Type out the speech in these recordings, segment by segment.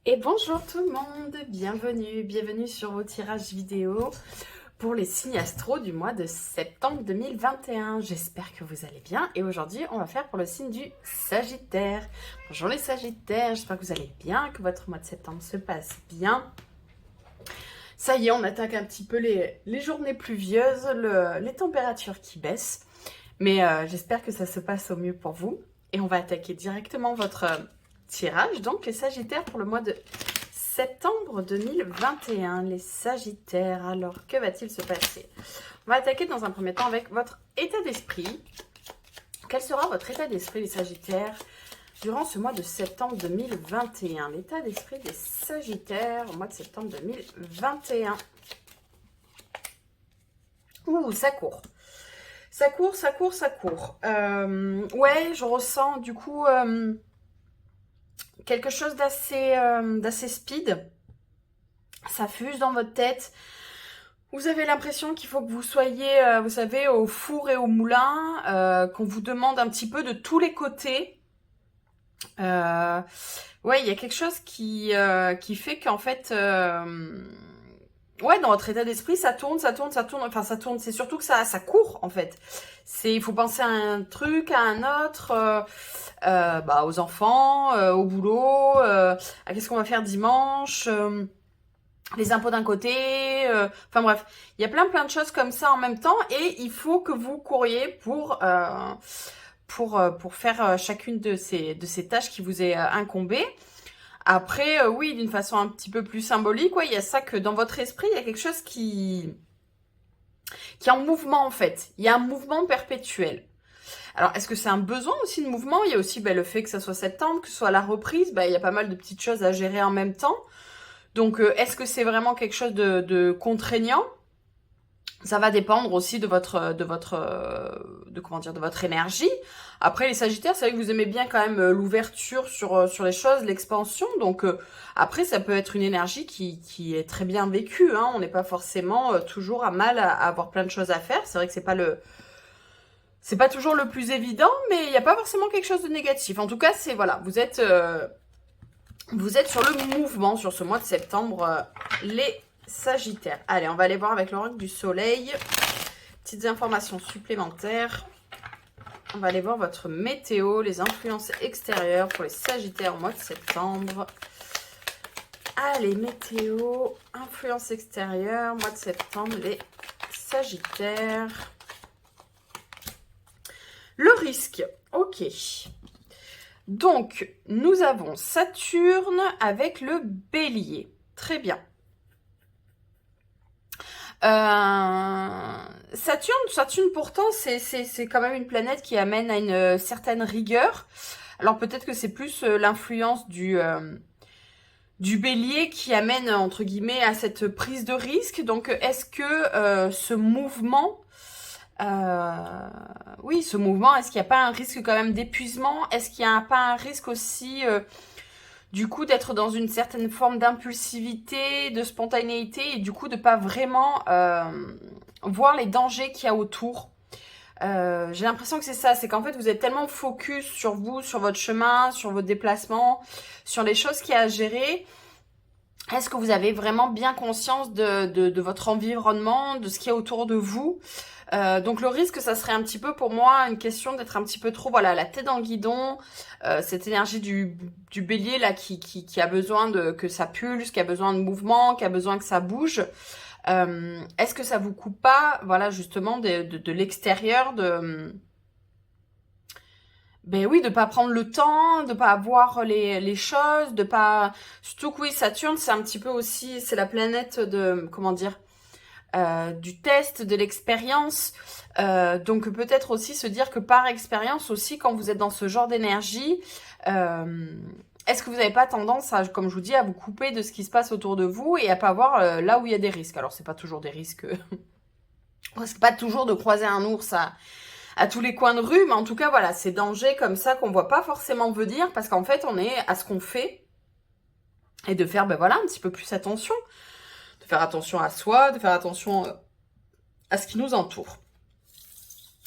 Et bonjour tout le monde, bienvenue sur vos tirages vidéo pour les signes astro du mois de septembre 2021. J'espère que vous allez bien et aujourd'hui on va faire pour le signe du Sagittaire. Bonjour les Sagittaires, j'espère que vous allez bien, que votre mois de septembre se passe bien. Ça y est, on attaque un petit peu les journées pluvieuses, les températures qui baissent, mais j'espère que ça se passe au mieux pour vous. Et on va attaquer directement votre tirage, donc les Sagittaires pour le mois de septembre 2021. Les Sagittaires, alors que va-t-il se passer? On va attaquer dans un premier temps avec votre état d'esprit. Quel sera votre état d'esprit, les Sagittaires, durant ce mois de septembre 2021? L'état d'esprit des Sagittaires au mois de septembre 2021. Ouh, ça court. Ça court. Ouais, je ressens du coup quelque chose d'assez speed. Ça fuse dans votre tête. Vous avez l'impression qu'il faut que vous soyez, vous savez, au four et au moulin, qu'on vous demande un petit peu de tous les côtés. Ouais, il y a quelque chose qui fait qu'en fait... ouais, dans votre état d'esprit, ça tourne. Enfin, ça tourne. C'est surtout que ça court, en fait. Il faut penser à un truc, à un autre, aux enfants, au boulot, à qu'est-ce qu'on va faire dimanche, les impôts d'un côté. Enfin bref, il y a plein de choses comme ça en même temps et il faut que vous couriez pour faire chacune de ces tâches qui vous est incombée. Après, oui, d'une façon un petit peu plus symbolique, ouais, il y a ça que dans votre esprit, il y a quelque chose qui est en mouvement en fait. Il y a un mouvement perpétuel. Alors, est-ce que c'est un besoin aussi de mouvement? Il y a aussi le fait que ça soit septembre, que ce soit la reprise. Il y a pas mal de petites choses à gérer en même temps. Donc, est-ce que c'est vraiment quelque chose de contraignant? Ça va dépendre aussi de votre énergie. Après, les Sagittaires, c'est vrai que vous aimez bien quand même l'ouverture sur les choses, l'expansion. Donc, après, ça peut être une énergie qui est très bien vécue. Hein. On n'est pas forcément toujours à mal à avoir plein de choses à faire. C'est vrai que c'est pas toujours le plus évident, mais il n'y a pas forcément quelque chose de négatif. En tout cas, vous êtes sur le mouvement sur ce mois de septembre, les Sagittaires. Allez, on va aller voir avec l'oracle du soleil. Petites informations supplémentaires. On va aller voir votre météo, les influences extérieures pour les Sagittaires au mois de septembre. Allez, météo, influence extérieure, mois de septembre, les Sagittaires. Le risque, ok. Donc, nous avons Saturne avec le Bélier. Très bien. Saturne pourtant, c'est quand même une planète qui amène à une certaine rigueur. Alors peut-être que c'est plus l'influence du Bélier qui amène, entre guillemets, à cette prise de risque. Donc, est-ce que ce mouvement... oui, ce mouvement, est-ce qu'il n'y a pas un risque quand même d'épuisement? Est-ce qu'il n'y a pas un risque aussi, du coup, d'être dans une certaine forme d'impulsivité, de spontanéité, et du coup, de pas vraiment voir les dangers qu'il y a autour? J'ai l'impression que c'est ça, c'est qu'en fait, vous êtes tellement focus sur vous, sur votre chemin, sur vos déplacements, sur les choses qu'il y a à gérer. Est-ce que vous avez vraiment bien conscience de votre environnement, de ce qu'il y a autour de vous? Donc le risque, ça serait un petit peu pour moi une question d'être un petit peu trop, voilà, la tête dans le guidon, cette énergie du Bélier là qui a besoin que ça pulse, qui a besoin de mouvement, qui a besoin que ça bouge. Est-ce que ça vous coupe pas, voilà, justement de l'extérieur, ben oui, de pas prendre le temps, de pas avoir les choses, de pas... Surtout que oui, Saturne, c'est un petit peu aussi, c'est la planète de, comment dire, du test, de l'expérience. Donc peut-être aussi se dire que par expérience aussi, quand vous êtes dans ce genre d'énergie, est-ce que vous n'avez pas tendance à, comme je vous dis, à vous couper de ce qui se passe autour de vous et à pas voir là où il y a des risques? Alors c'est pas toujours des risques, c'est pas toujours de croiser un ours à tous les coins de rue, mais en tout cas voilà, ces dangers comme ça qu'on voit pas forcément venir parce qu'en fait on est à ce qu'on fait et de faire voilà un petit peu plus attention, de faire attention à soi, de faire attention à ce qui nous entoure.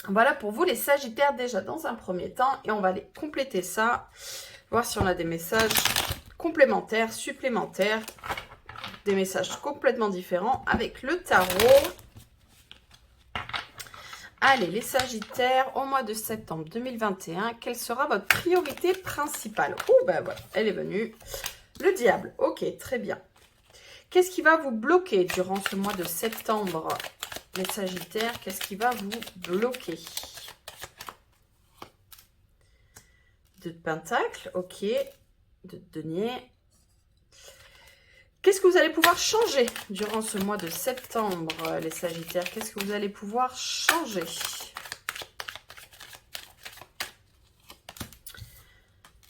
Voilà pour vous les Sagittaires déjà dans un premier temps et on va aller compléter ça, voir si on a des messages complémentaires, supplémentaires, des messages complètement différents avec le tarot. Allez, les Sagittaires, au mois de septembre 2021, quelle sera votre priorité principale? Oh, ben voilà, elle est venue. Le diable, ok, très bien. Qu'est-ce qui va vous bloquer durant ce mois de septembre, les Sagittaires? Qu'est-ce qui va vous bloquer? De Pentacle, ok. De Denier. Qu'est-ce que vous allez pouvoir changer durant ce mois de septembre, les Sagittaires? Qu'est-ce que vous allez pouvoir changer?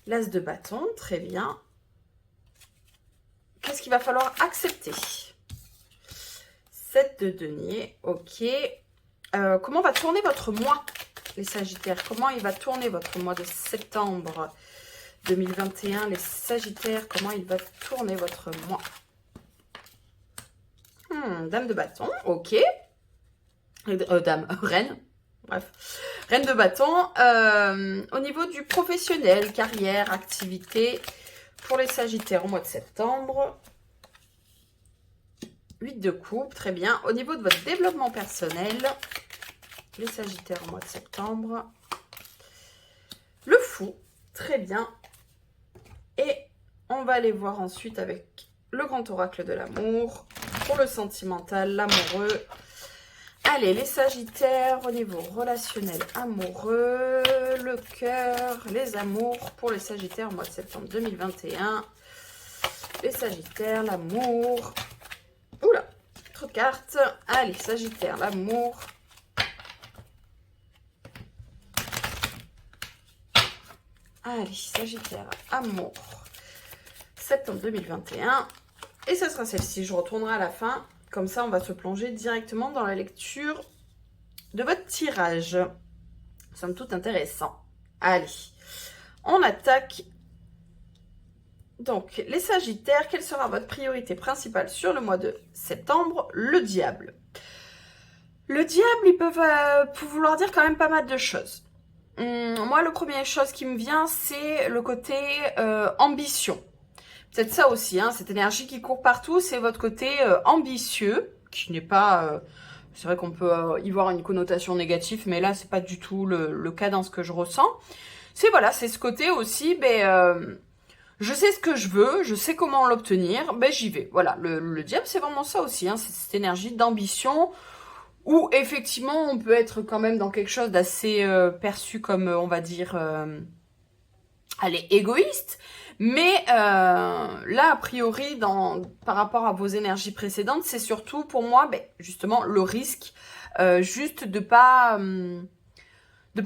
L'As de bâton, très bien. Qu'est-ce qu'il va falloir accepter? 7 de denier, ok. Comment va tourner votre mois, les Sagittaires? Comment il va tourner votre mois de septembre 2021, les Sagittaires? Comment il va tourner votre mois? Dame de bâton, ok. Dame, reine. Bref, reine de bâton. Au niveau du professionnel, carrière, activité, pour les Sagittaires au mois de septembre. 8 de coupe, très bien. Au niveau de votre développement personnel, les Sagittaires au mois de septembre. Le fou, très bien. Et on va aller voir ensuite avec le grand oracle de l'amour. Pour le sentimental, l'amoureux. Allez, les Sagittaires, au niveau relationnel, amoureux, le cœur, les amours. Pour les Sagittaires au mois de septembre 2021. Les Sagittaires, l'amour. Oula, trop de cartes. Allez, Sagittaire, l'amour. Allez, Sagittaire, amour. Septembre 2021. Et ce sera celle-ci. Je retournerai à la fin. Comme ça, on va se plonger directement dans la lecture de votre tirage. Somme toute intéressant. Allez, on attaque. Donc, les Sagittaires, quelle sera votre priorité principale sur le mois de septembre? Le diable. Le diable, il peut vouloir dire quand même pas mal de choses. Moi, la première chose qui me vient, c'est le côté ambition. Peut-être ça aussi, hein, cette énergie qui court partout, c'est votre côté ambitieux, qui n'est pas... c'est vrai qu'on peut y voir une connotation négative, mais là, c'est pas du tout le cas dans ce que je ressens. C'est voilà, c'est ce côté aussi, je sais ce que je veux, je sais comment l'obtenir, j'y vais. Voilà, le diable, c'est vraiment ça aussi, hein, c'est cette énergie d'ambition, où effectivement, on peut être quand même dans quelque chose d'assez perçu comme, on va dire, allez, égoïste. Mais là, a priori, par rapport à vos énergies précédentes, c'est surtout pour moi, justement, le risque, juste de pas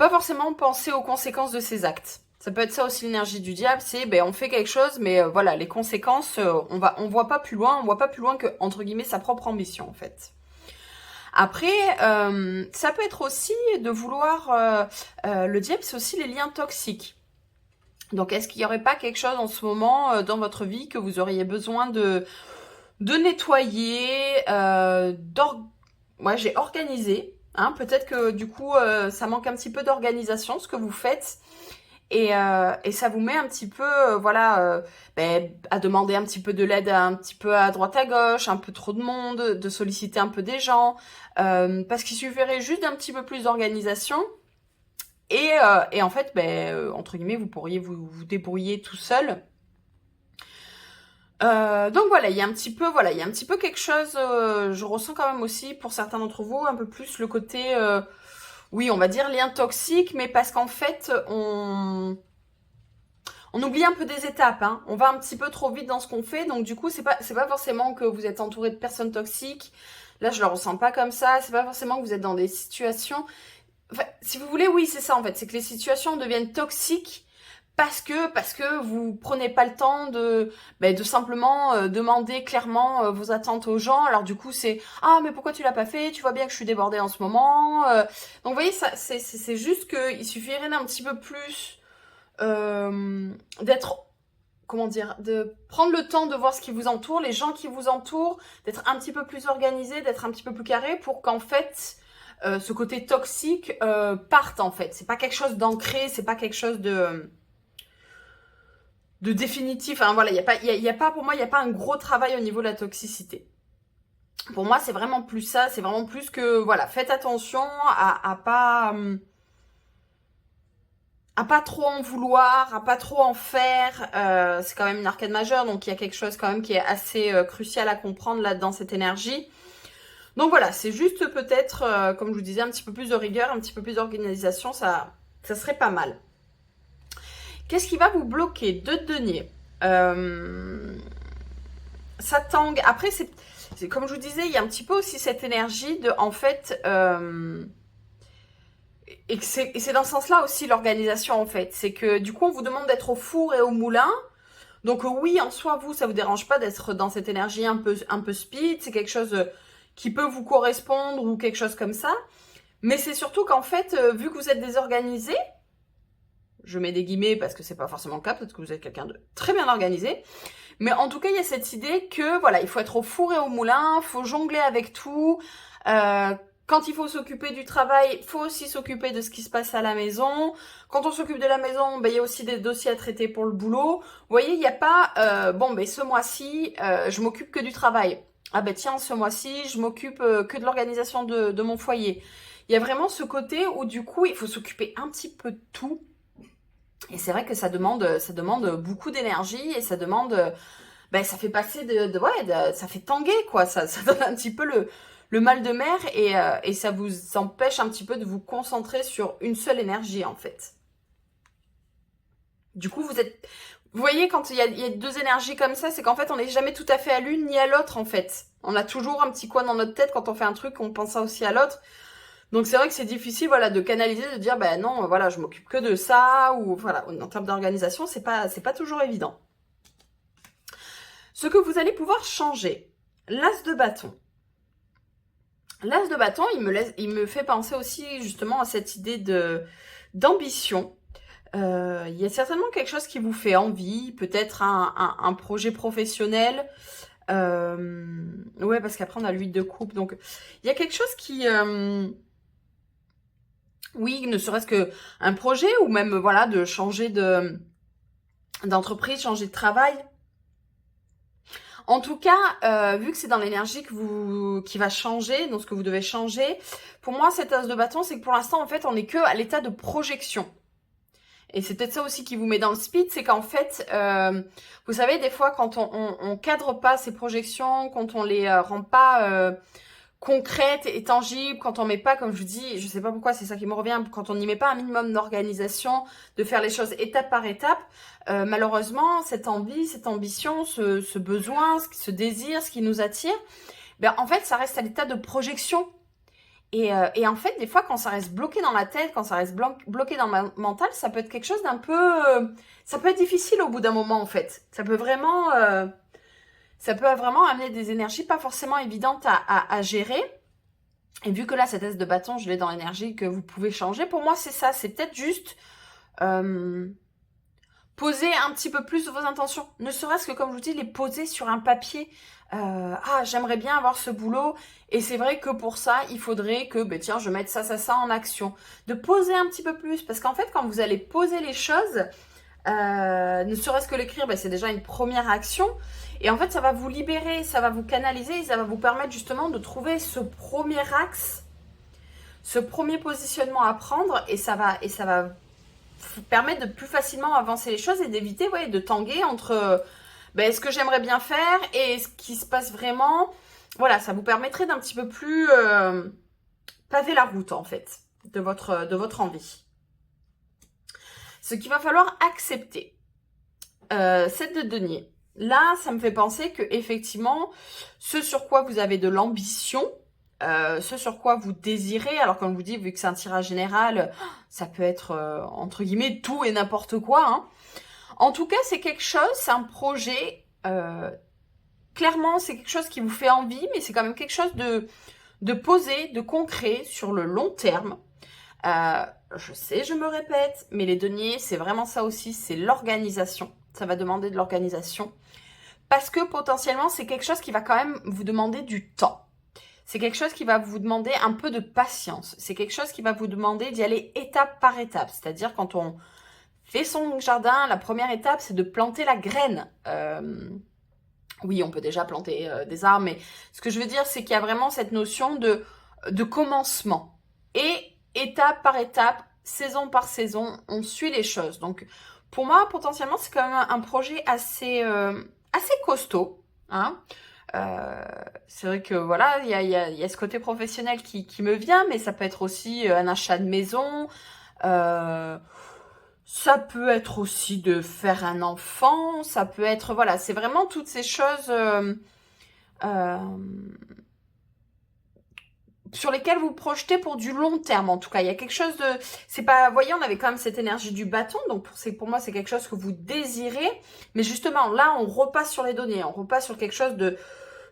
forcément penser aux conséquences de ses actes. Ça peut être ça aussi l'énergie du diable, c'est on fait quelque chose, mais voilà, les conséquences, on voit pas plus loin, que entre guillemets sa propre ambition en fait. Après, ça peut être aussi de vouloir, le diable, c'est aussi les liens toxiques. Donc, est-ce qu'il n'y aurait pas quelque chose en ce moment dans votre vie que vous auriez besoin de nettoyer, j'ai organisé. Hein, peut-être que du coup, ça manque un petit peu d'organisation, ce que vous faites. Et ça vous met un petit peu, à demander un petit peu de l'aide un petit peu à droite à gauche, un peu trop de monde, de solliciter un peu des gens. Parce qu'il suffirait juste d'un petit peu plus d'organisation. Et en fait, entre guillemets, vous pourriez vous débrouiller tout seul. Donc voilà, il y a un petit peu quelque chose, je ressens quand même aussi, pour certains d'entre vous, un peu plus le côté, oui, on va dire lien toxique, mais parce qu'en fait, on oublie un peu des étapes, hein. On va un petit peu trop vite dans ce qu'on fait, donc du coup, c'est pas forcément que vous êtes entouré de personnes toxiques. Là, je le ressens pas comme ça. C'est pas forcément que vous êtes dans des situations... Enfin, si vous voulez, oui, c'est ça en fait. C'est que les situations deviennent toxiques parce que vous prenez pas le temps de simplement demander clairement vos attentes aux gens. Alors du coup, c'est « Ah, mais pourquoi tu l'as pas fait? Tu vois bien que je suis débordée en ce moment. » Donc vous voyez, ça, c'est juste qu'il suffirait d'un petit peu plus d'être... Comment dire, de prendre le temps de voir ce qui vous entoure, les gens qui vous entourent, d'être un petit peu plus organisé, d'être un petit peu plus carré pour qu'en fait... ce côté toxique parte en fait. C'est pas quelque chose d'ancré, c'est pas quelque chose de définitif. Hein, voilà, y a pas, pour moi, il n'y a pas un gros travail au niveau de la toxicité. Pour moi, c'est vraiment plus ça. C'est vraiment plus que, voilà, faites attention à pas trop en vouloir, à pas trop en faire. C'est quand même une arcade majeure, donc il y a quelque chose quand même qui est assez crucial à comprendre là dans cette énergie. Donc voilà, c'est juste peut-être, comme je vous disais, un petit peu plus de rigueur, un petit peu plus d'organisation, ça serait pas mal. Qu'est-ce qui va vous bloquer? Deux deniers. Ça tangue. Après, c'est comme je vous disais, il y a un petit peu aussi cette énergie de, en fait, et c'est dans ce sens-là aussi l'organisation, en fait. C'est que du coup, on vous demande d'être au four et au moulin. Donc oui, en soi, vous, ça vous dérange pas d'être dans cette énergie un peu speed. C'est quelque chose qui peut vous correspondre ou quelque chose comme ça. Mais c'est surtout qu'en fait, vu que vous êtes désorganisé, je mets des guillemets parce que c'est pas forcément le cas, peut-être que vous êtes quelqu'un de très bien organisé. Mais en tout cas, il y a cette idée que voilà, il faut être au four et au moulin, faut jongler avec tout. Quand il faut s'occuper du travail, il faut aussi s'occuper de ce qui se passe à la maison. Quand on s'occupe de la maison, ben, il y a aussi des dossiers à traiter pour le boulot. Vous voyez, il n'y a pas, bon, ben, ce mois-ci, je m'occupe que du travail. Ah ben tiens, ce mois-ci, je m'occupe que de l'organisation de mon foyer. Il y a vraiment ce côté où du coup, il faut s'occuper un petit peu de tout. Et c'est vrai que ça demande beaucoup d'énergie et ça demande, ben, ça fait passer ça fait tanguer, quoi. Ça donne un petit peu le mal de mer et ça vous empêche un petit peu de vous concentrer sur une seule énergie, en fait. Du coup, vous voyez, quand il y a deux énergies comme ça, c'est qu'en fait, on n'est jamais tout à fait à l'une ni à l'autre, en fait. On a toujours un petit coin dans notre tête quand on fait un truc, on pense aussi à l'autre. Donc c'est vrai que c'est difficile, voilà, de canaliser, de dire, ben non, voilà, je m'occupe que de ça, ou voilà, en termes d'organisation, c'est pas toujours évident. Ce que vous allez pouvoir changer, l'as de bâton. L'as de bâton, il me fait penser aussi justement à cette idée d'ambition. Il y a certainement quelque chose qui vous fait envie, peut-être un projet professionnel. Ouais, parce qu'après on a l'huile de coupe, donc il y a quelque chose qui... oui, ne serait-ce que un projet ou même voilà de changer d'entreprise, changer de travail. En tout cas, vu que c'est dans l'énergie qui va changer, donc ce que vous devez changer, pour moi cet as de bâton, c'est que pour l'instant en fait on n'est que à l'état de projection. Et c'est peut-être ça aussi qui vous met dans le speed, c'est qu'en fait, vous savez, des fois quand on cadre pas ces projections, quand on les rend pas concrète et tangible, quand on met pas, comme je vous dis, je sais pas pourquoi, c'est ça qui me revient, quand on n'y met pas un minimum d'organisation, de faire les choses étape par étape, malheureusement, cette envie, cette ambition, ce besoin, ce désir, ce qui nous attire, ben en fait, ça reste à l'état de projection. Et en fait, des fois, quand ça reste bloqué dans la tête, quand ça reste bloqué dans le mental, ça peut être quelque chose d'un peu... ça peut être difficile au bout d'un moment, en fait. Ça peut vraiment amener des énergies pas forcément évidentes à gérer. Et vu que là, cette aise de bâton, je l'ai dans l'énergie que vous pouvez changer, pour moi, c'est ça. C'est peut-être juste poser un petit peu plus vos intentions. Ne serait-ce que, comme je vous dis, les poser sur un papier. J'aimerais bien avoir ce boulot. Et c'est vrai que pour ça, il faudrait que, tiens, je mette ça en action. De poser un petit peu plus. Parce qu'en fait, quand vous allez poser les choses, ne serait-ce que l'écrire, c'est déjà une première action. Et en fait, ça va vous libérer, ça va vous canaliser, et ça va vous permettre justement de trouver ce premier axe, ce premier positionnement à prendre, et ça va vous permettre de plus facilement avancer les choses et d'éviter de tanguer entre ce que j'aimerais bien faire et ce qui se passe vraiment. Voilà, ça vous permettrait d'un petit peu plus paver la route en fait de votre envie. Ce qu'il va falloir accepter, 7 de denier. Là, ça me fait penser que effectivement, ce sur quoi vous avez de l'ambition, ce sur quoi vous désirez, alors comme je vous dis, vu que c'est un tirage général, ça peut être entre guillemets tout et n'importe quoi. Hein. En tout cas, c'est quelque chose, c'est un projet. Clairement, c'est quelque chose qui vous fait envie, mais c'est quand même quelque chose de posé, de concret sur le long terme. Je sais, je me répète, mais les deniers, c'est vraiment ça aussi, c'est l'organisation. Ça va demander de l'organisation. Parce que potentiellement, c'est quelque chose qui va quand même vous demander du temps. C'est quelque chose qui va vous demander un peu de patience. C'est quelque chose qui va vous demander d'y aller étape par étape. C'est-à-dire quand on fait son jardin, la première étape, c'est de planter la graine. Oui, on peut déjà planter des arbres, mais ce que je veux dire, c'est qu'il y a vraiment cette notion de commencement. Et étape par étape, saison par saison, on suit les choses. Donc, pour moi, potentiellement, c'est quand même un projet assez costaud. Hein. C'est vrai que voilà, il y a ce côté professionnel qui me vient, mais ça peut être aussi un achat de maison. Ça peut être aussi de faire un enfant. Ça peut être, voilà, c'est vraiment toutes ces choses euh, sur lesquelles vous projetez pour du long terme. En tout cas, il y a quelque chose de, c'est pas, vous voyez, on avait quand même cette énergie du bâton, donc pour moi c'est quelque chose que vous désirez, mais justement là on repasse sur les données, on repasse sur quelque chose de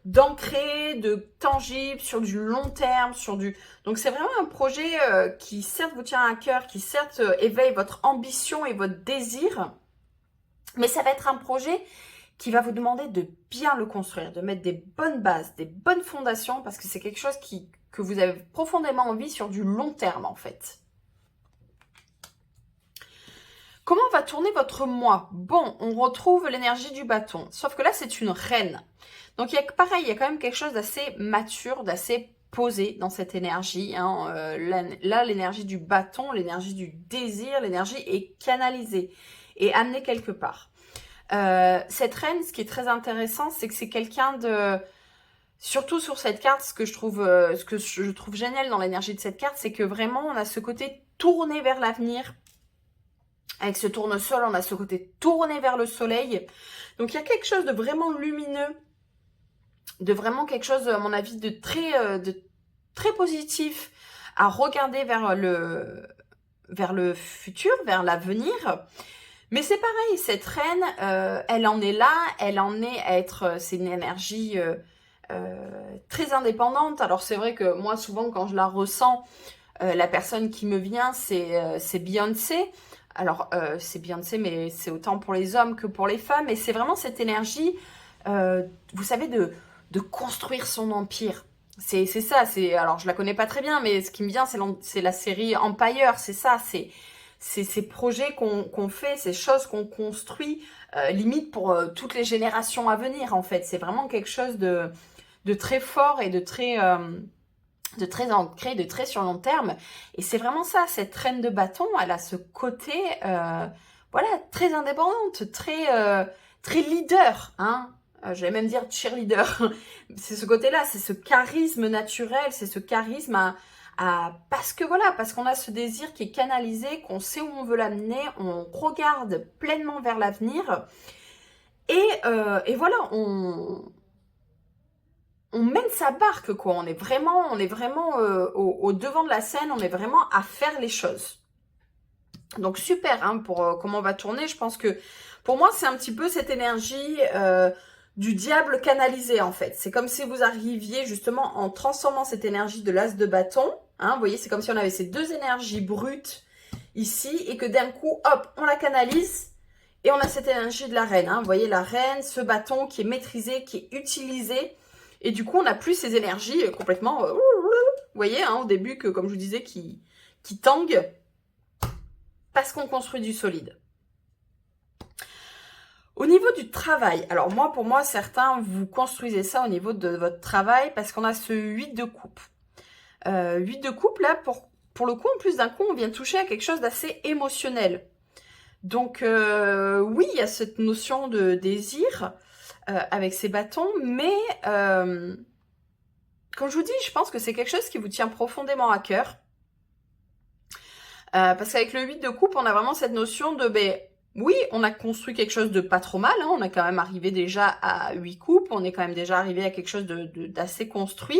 d'ancré, de tangible, sur du long terme, donc c'est vraiment un projet qui certes vous tient à cœur, qui certes éveille votre ambition et votre désir, mais ça va être un projet qui va vous demander de bien le construire, de mettre des bonnes bases, des bonnes fondations, parce que c'est quelque chose que vous avez profondément envie sur du long terme en fait. Comment va tourner votre mois? Bon, on retrouve l'énergie du bâton, sauf que là c'est une reine. Donc pareil, il y a quand même quelque chose d'assez mature, d'assez posé dans cette énergie. Hein. Là, l'énergie du bâton, l'énergie du désir, l'énergie est canalisée et amenée quelque part. Cette reine, ce qui est très intéressant, c'est que c'est quelqu'un de... Surtout sur cette carte, ce que je trouve génial dans l'énergie de cette carte, c'est que vraiment, on a ce côté tourné vers l'avenir. Avec ce tournesol, on a ce côté tourné vers le soleil. Donc, il y a quelque chose de vraiment lumineux, de vraiment quelque chose, à mon avis, de très positif à regarder vers le futur, vers l'avenir. Mais c'est pareil, cette reine, elle en est là, elle en est à être, c'est une énergie très indépendante. Alors c'est vrai que moi, souvent, quand je la ressens, la personne qui me vient, c'est Beyoncé. Alors, c'est Beyoncé, mais c'est autant pour les hommes que pour les femmes. Et c'est vraiment cette énergie, vous savez, de construire son empire. C'est ça, alors je la connais pas très bien, mais ce qui me vient, c'est la série Empire, c'est ça, c'est ces projets qu'on fait, ces choses qu'on construit, limite pour toutes les générations à venir, en fait. C'est vraiment quelque chose de très fort et de très ancré, de très sur long terme. Et c'est vraiment ça, cette reine de bâton, elle a ce côté, voilà, très indépendante, très leader, hein. J'allais même dire cheerleader. C'est ce côté-là, c'est ce charisme naturel, c'est ce charisme parce qu'on a ce désir qui est canalisé, qu'on sait où on veut l'amener, on regarde pleinement vers l'avenir. Et voilà, on mène sa barque, quoi. On est vraiment au devant de la scène, on est vraiment à faire les choses. Donc super, hein, pour comment on va tourner. Je pense que pour moi, c'est un petit peu cette énergie du diable canalisé, en fait. C'est comme si vous arriviez justement en transformant cette énergie de l'as de bâton. Hein, vous voyez, c'est comme si on avait ces deux énergies brutes ici et que d'un coup, hop, on la canalise. Et on a cette énergie de la reine. Hein. Vous voyez, la reine, ce bâton qui est maîtrisé, qui est utilisé. Et du coup, on n'a plus ces énergies complètement, vous voyez, hein, au début, que comme je vous disais, qui tanguent, parce qu'on construit du solide. Au niveau du travail, alors pour moi, certains, vous construisez ça au niveau de votre travail, parce qu'on a ce 8 de coupe. 8 de coupe, là, pour le coup, en plus d'un coup, on vient toucher à quelque chose d'assez émotionnel. Donc, oui, il y a cette notion de désir, avec ces bâtons, mais comme je vous dis, je pense que c'est quelque chose qui vous tient profondément à cœur. Parce qu'avec le 8 de coupe, on a vraiment cette notion de, oui, on a construit quelque chose de pas trop mal, hein, on a quand même arrivé déjà à 8 coupes, on est quand même déjà arrivé à quelque chose d'assez construit,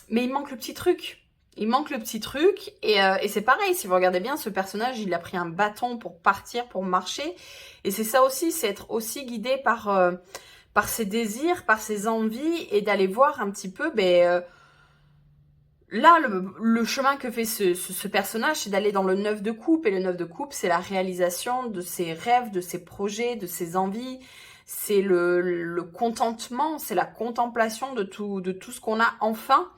mais il manque le petit truc. Il manque le petit truc, et c'est pareil, si vous regardez bien, ce personnage, il a pris un bâton pour partir, pour marcher, et c'est ça aussi, c'est être aussi guidé par ses désirs, par ses envies, et d'aller voir un petit peu, là, le chemin que fait ce personnage, c'est d'aller dans le 9 de coupe, et le 9 de coupe, c'est la réalisation de ses rêves, de ses projets, de ses envies, c'est le contentement, c'est la contemplation de tout ce qu'on a enfin.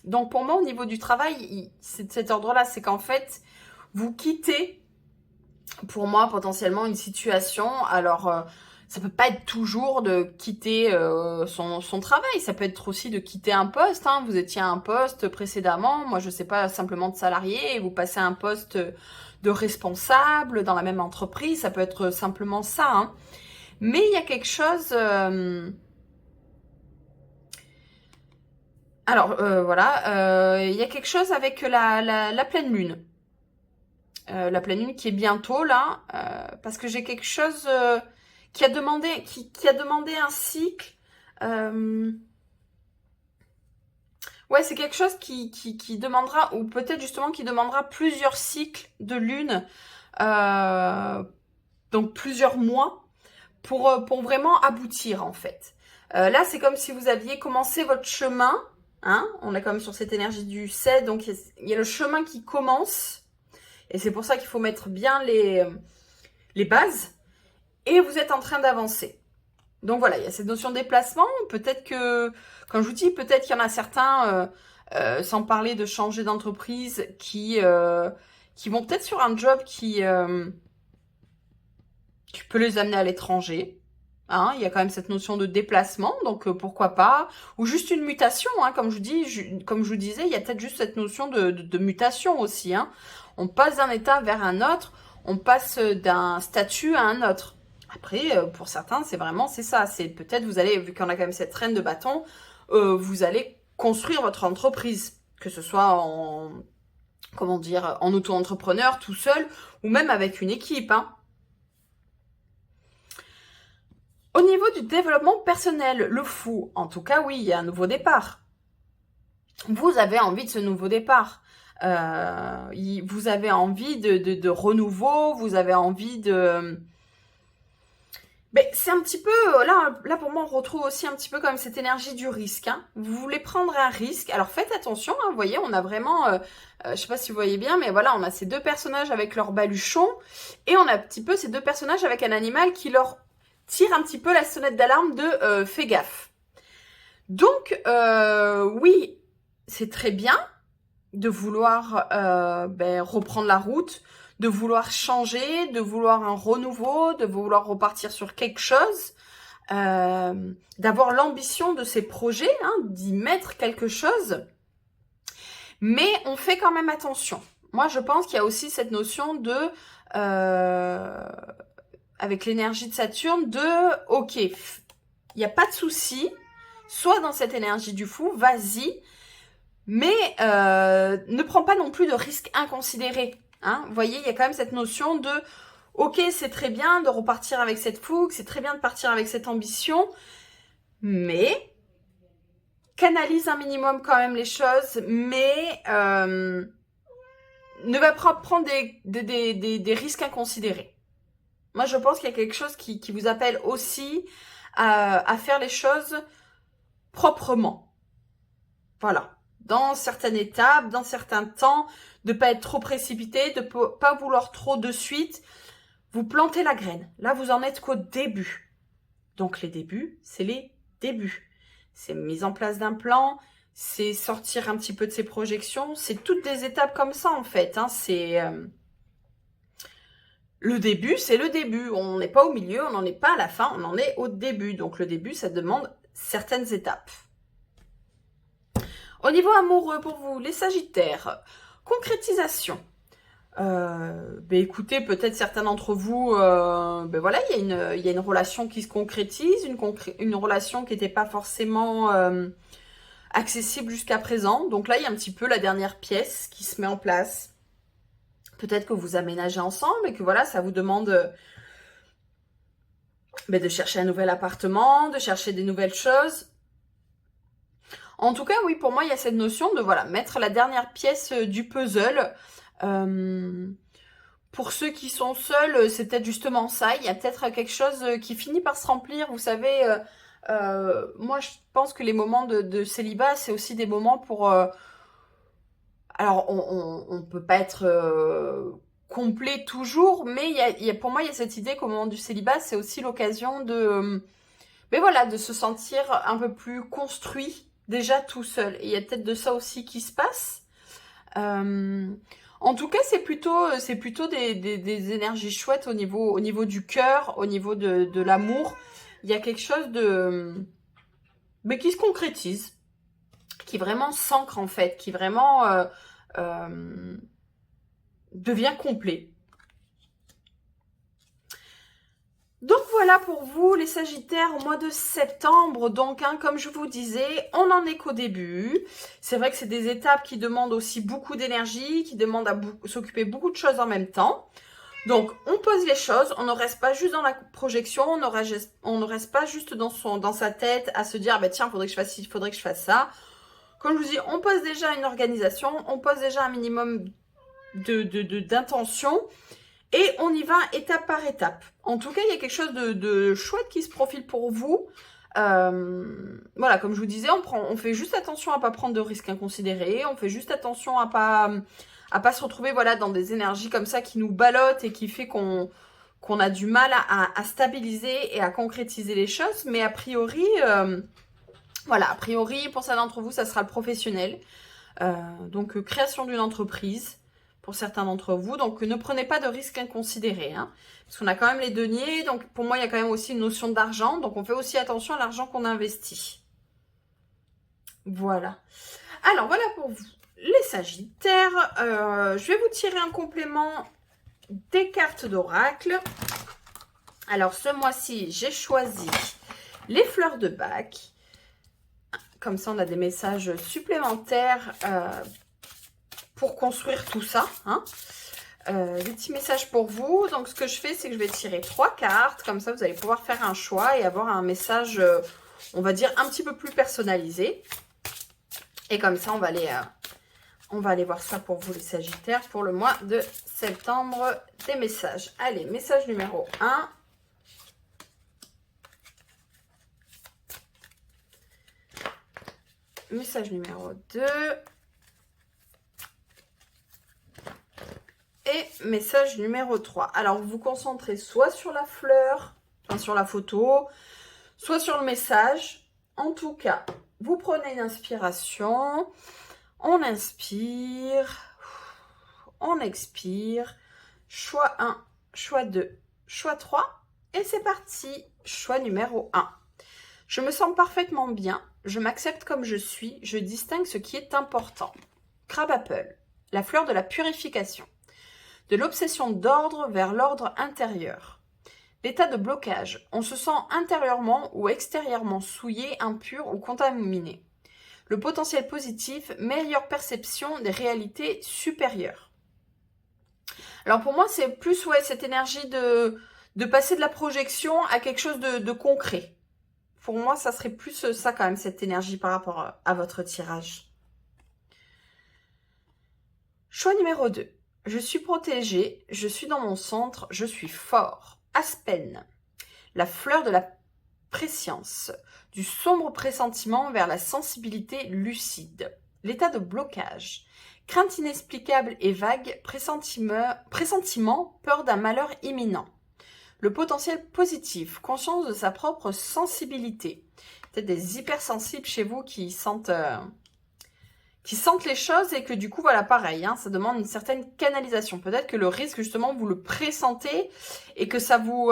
Donc pour moi, au niveau du travail, c'est de cet ordre-là, c'est qu'en fait, vous quittez pour moi, potentiellement, une situation. Alors, ça peut pas être toujours de quitter son travail. Ça peut être aussi de quitter un poste. Hein. Vous étiez à un poste précédemment. Moi, je sais pas, simplement de salarié. Et vous passez à un poste de responsable dans la même entreprise. Ça peut être simplement ça. Hein. Mais il y a quelque chose... Alors, voilà. Il y a quelque chose avec la pleine lune. La pleine lune qui est bientôt là, parce que j'ai quelque chose qui a demandé un cycle. Ouais, c'est quelque chose qui demandera, ou peut-être justement qui demandera plusieurs cycles de lune, euh, donc plusieurs mois, pour vraiment aboutir en fait. Là, c'est comme si vous aviez commencé votre chemin, hein, on est quand même sur cette énergie du 7, donc il y a le chemin qui commence. Et c'est pour ça qu'il faut mettre bien les bases. Et vous êtes en train d'avancer. Donc voilà, il y a cette notion de déplacement. Peut-être que, comme je vous dis, peut-être qu'il y en a certains, sans parler de changer d'entreprise, qui vont peut-être sur un job qui peut les amener à l'étranger. Hein, il y a quand même cette notion de déplacement, donc pourquoi pas. Ou juste une mutation, hein, comme je vous disais, il y a peut-être juste cette notion de mutation aussi. Hein. On passe d'un état vers un autre, on passe d'un statut à un autre. Après, pour certains, c'est ça. C'est peut-être vous allez, vu qu'on a quand même cette reine de bâton, vous allez construire votre entreprise, que ce soit en auto-entrepreneur, tout seul, ou même avec une équipe. Hein. Au niveau du développement personnel, le fou, en tout cas, oui, il y a un nouveau départ. Vous avez envie de ce nouveau départ. Vous avez envie de renouveau, vous avez envie de... Mais c'est un petit peu... Là, pour moi, on retrouve aussi un petit peu comme cette énergie du risque. Hein. Vous voulez prendre un risque. Alors, faites attention. Hein, vous voyez, on a vraiment... je sais pas si vous voyez bien, mais voilà, on a ces deux personnages avec leur baluchon. Et on a un petit peu ces deux personnages avec un animal qui leur tire un petit peu la sonnette d'alarme de fais gaffe. Donc, oui, c'est très bien de vouloir reprendre la route, de vouloir changer, de vouloir un renouveau, de vouloir repartir sur quelque chose, d'avoir l'ambition de ces projets, hein, d'y mettre quelque chose. Mais on fait quand même attention. Moi, je pense qu'il y a aussi cette notion de... avec l'énergie de Saturne, ok, il n'y a pas de souci, soit dans cette énergie du fou, vas-y, mais ne prends pas non plus de risques inconsidérés. Hein. Vous voyez, il y a quand même cette notion de, ok, c'est très bien de repartir avec cette fougue, c'est très bien de partir avec cette ambition, mais canalise un minimum quand même les choses, mais ne va pas prendre des risques inconsidérés. Moi, je pense qu'il y a quelque chose qui vous appelle aussi à faire les choses proprement. Voilà. Dans certaines étapes, dans certains temps, de ne pas être trop précipité, de ne pas vouloir trop de suite. Vous plantez la graine. Là, vous en êtes qu'au début. Donc, les débuts, c'est les débuts. C'est mise en place d'un plan, c'est sortir un petit peu de ses projections. C'est toutes des étapes comme ça, en fait. Hein. C'est... Le début, c'est le début. On n'est pas au milieu, on n'en est pas à la fin, on en est au début. Donc le début, ça demande certaines étapes. Au niveau amoureux pour vous, les Sagittaires, concrétisation. Écoutez, peut-être certains d'entre vous, voilà, il y a une relation qui se concrétise, une relation qui n'était pas forcément accessible jusqu'à présent. Donc là, il y a un petit peu la dernière pièce qui se met en place. Peut-être que vous aménagez ensemble et que voilà, ça vous demande de chercher un nouvel appartement, de chercher des nouvelles choses. En tout cas, oui, pour moi, il y a cette notion de voilà, mettre la dernière pièce du puzzle. Pour ceux qui sont seuls, c'est peut-être justement ça. Il y a peut-être quelque chose qui finit par se remplir. Vous savez, moi, je pense que les moments de célibat, c'est aussi des moments pour... alors, on peut pas être complet toujours, mais pour moi, il y a cette idée qu'au moment du célibat, c'est aussi l'occasion de se sentir un peu plus construit déjà tout seul. Et il y a peut-être de ça aussi qui se passe. En tout cas, c'est plutôt des énergies chouettes au niveau du cœur, au niveau de l'amour. Il y a quelque chose mais qui se concrétise, qui vraiment s'ancre en fait, qui vraiment devient complet. Donc voilà pour vous les Sagittaires au mois de septembre. Donc comme je vous disais, on n'en est qu'au début. C'est vrai que c'est des étapes qui demandent aussi beaucoup d'énergie, qui demandent à s'occuper beaucoup de choses en même temps. Donc on pose les choses, on ne reste pas juste dans la projection, on ne reste pas juste dans sa tête à se dire bah tiens, faudrait que je fasse ci, faudrait que je fasse ça. Comme je vous dis, on pose déjà une organisation, on pose déjà un minimum d'intention. Et on y va étape par étape. En tout cas, il y a quelque chose de chouette qui se profile pour vous. Voilà, comme je vous disais, on fait juste attention à pas prendre de risques inconsidérés. On fait juste attention à pas se retrouver voilà, dans des énergies comme ça qui nous ballottent et qui fait qu'on a du mal à stabiliser et à concrétiser les choses. Mais a priori, voilà, a priori, pour ça d'entre vous, ça sera le professionnel. Donc, création d'une entreprise pour certains d'entre vous. Donc, ne prenez pas de risques inconsidérés. Hein, parce qu'on a quand même les deniers. Donc, pour moi, il y a quand même aussi une notion d'argent. Donc, on fait aussi attention à l'argent qu'on investit. Voilà. Alors, voilà pour vous. Les Sagittaires, je vais vous tirer un complément des cartes d'oracle. Alors, ce mois-ci, j'ai choisi les fleurs de Bach. Comme ça, on a des messages supplémentaires pour construire tout ça. Hein. Des petits messages pour vous. Donc, ce que je fais, c'est que je vais tirer 3 cartes. Comme ça, vous allez pouvoir faire un choix et avoir un message, on va dire, un petit peu plus personnalisé. Et comme ça, on va aller voir ça pour vous, les Sagittaires, pour le mois de septembre. Des messages. Allez, message numéro 1. Message numéro 2. Et message numéro 3. Alors, vous vous concentrez soit sur la fleur, enfin sur la photo, soit sur le message. En tout cas, vous prenez une inspiration. On inspire. On expire. Choix 1, choix 2, choix 3. Et c'est parti. Choix numéro 1. Je me sens parfaitement bien. Je m'accepte comme je suis. Je distingue ce qui est important. Crab Apple, la fleur de la purification. De l'obsession d'ordre vers l'ordre intérieur. L'état de blocage. On se sent intérieurement ou extérieurement souillé, impur ou contaminé. Le potentiel positif, meilleure perception des réalités supérieures. Alors pour moi, c'est plus cette énergie de passer de la projection à quelque chose de concret. Pour moi, ça serait plus ça quand même, cette énergie par rapport à votre tirage. Choix numéro 2. Je suis protégée, je suis dans mon centre, je suis fort. Aspen, la fleur de la prescience, du sombre pressentiment vers la sensibilité lucide. L'état de blocage, crainte inexplicable et vague, pressentiment, peur d'un malheur imminent. Le potentiel positif, conscience de sa propre sensibilité. Peut-être des hypersensibles chez vous qui sentent les choses et que du coup, voilà, pareil, hein, ça demande une certaine canalisation. Peut-être que le risque, justement, vous le pressentez et que ça vous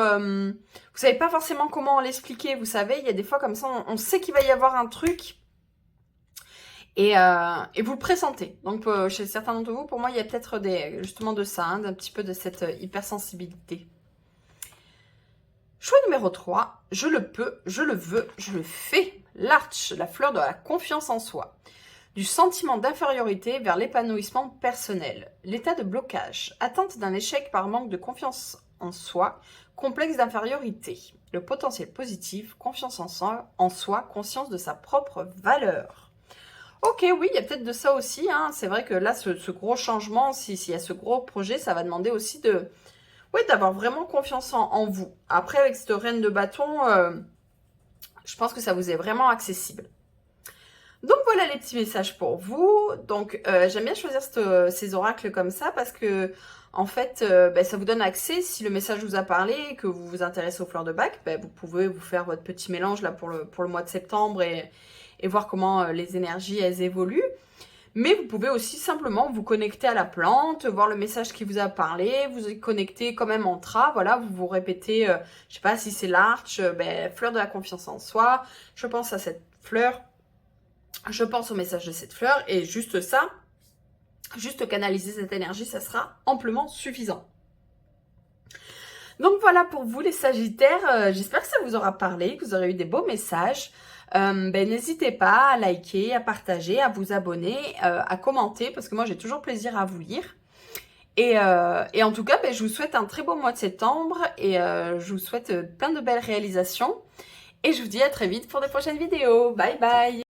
savez pas forcément comment l'expliquer. Vous savez, il y a des fois comme ça, on sait qu'il va y avoir un truc et vous le pressentez. Donc, chez certains d'entre vous, pour moi, il y a peut-être justement de ça, hein, d'un petit peu de cette hypersensibilité. Choix numéro 3, je le peux, je le veux, je le fais. L'arche, la fleur de la confiance en soi. Du sentiment d'infériorité vers l'épanouissement personnel. L'état de blocage. Attente d'un échec par manque de confiance en soi. Complexe d'infériorité. Le potentiel positif. Confiance en soi. Conscience de sa propre valeur. Ok, oui, il y a peut-être de ça aussi. Hein. C'est vrai que là, ce gros changement, s'il y a ce gros projet, ça va demander aussi d'avoir vraiment confiance en vous. Après, avec cette reine de bâton, je pense que ça vous est vraiment accessible. Donc voilà les petits messages pour vous. Donc j'aime bien choisir ces oracles comme ça parce que en fait ça vous donne accès. Si le message vous a parlé et que vous vous intéressez aux fleurs de Bach, vous pouvez vous faire votre petit mélange là pour le mois de septembre et voir comment les énergies elles évoluent. Mais vous pouvez aussi simplement vous connecter à la plante, voir le message qui vous a parlé, vous y connecter comme un mantra, voilà, vous vous répétez, je sais pas si c'est l'arche, fleur de la confiance en soi, je pense à cette fleur, je pense au message de cette fleur, et juste ça, juste canaliser cette énergie, ça sera amplement suffisant. Donc voilà pour vous les Sagittaires, j'espère que ça vous aura parlé, que vous aurez eu des beaux messages. N'hésitez pas à liker, à partager, à vous abonner, à commenter, parce que moi j'ai toujours plaisir à vous lire. Et en tout cas, je vous souhaite un très beau mois de septembre et je vous souhaite plein de belles réalisations. Et je vous dis à très vite pour de prochaines vidéos. Bye bye!